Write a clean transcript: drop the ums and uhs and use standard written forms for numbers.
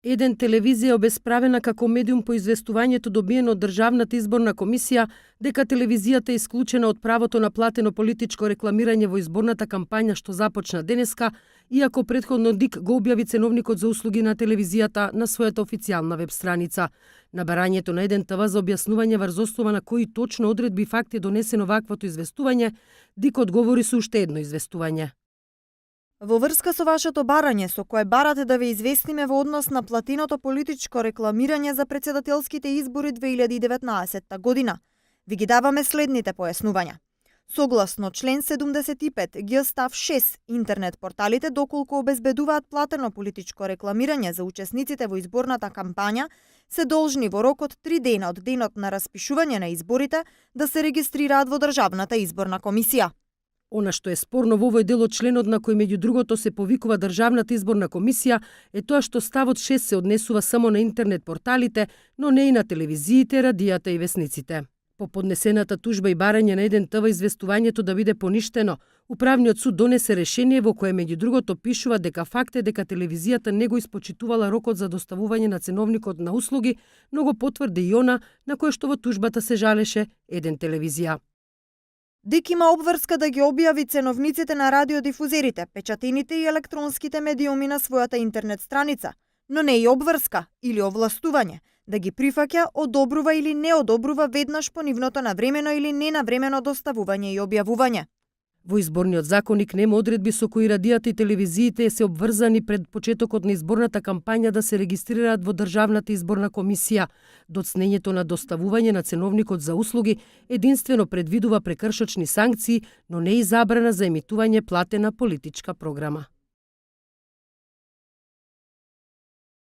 Еден телевизија е обесправена како медиум по известувањето добиено од Државната изборна комисија дека телевизијата е исклучена од правото на платено политичко рекламирање во изборната кампања што започна денеска, иако претходно ДИК го објави ценовникот за услуги на телевизијата на својата официјална веб страница. На барањето на еден ТВ за објаснување врз основа на кои точно одредби и факти е донесено ваквото известување, ДИК одговори со уште едно известување. Во врска со вашето барање со кое барате да ве известиме во однос на платеното политичко рекламирање за претседателските избори 2019 година, ви ги даваме следните појаснувања. Согласно член 75 г став 6, интернет порталите доколку обезбедуваат платено политичко рекламирање за учесниците во изборната кампања, се должни во рок од 3 дена од денот на распишување на изборите да се регистрираат во Државната изборна комисија. Она што е спорно во овој дел од членот на кој меѓу другото се повикува Државната изборна комисија е тоа што ставот 6 се однесува само на интернет порталите, но не и на телевизиите, радијата и весниците. По поднесената тужба и барање на еден ТВ известувањето да биде поништено, Управниот суд донесе решение во кое меѓу другото пишува дека факт е дека телевизијата не го испочитувала рокот за доставување на ценовникот на услуги, но го потврди и она на кое што во тужбата се жалеше еден телевизија. ДИК има обврска да ги објави ценовниците на радиодифузерите, печатените и електронските медиуми на својата интернет страница, но не и обврска или овластување да ги прифаќа, одобрува или не одобрува веднаш по нивното навремено или ненавремено доставување и објавување. Во изборниот законник нема одредби со кои радијата и телевизиите се обврзани пред почетокот на изборната кампања да се регистрираат во Државната изборна комисија. Доцнењето на доставување на ценовникот за услуги единствено предвидува прекршочни санкции, но не и забрана за емитување платена политичка програма.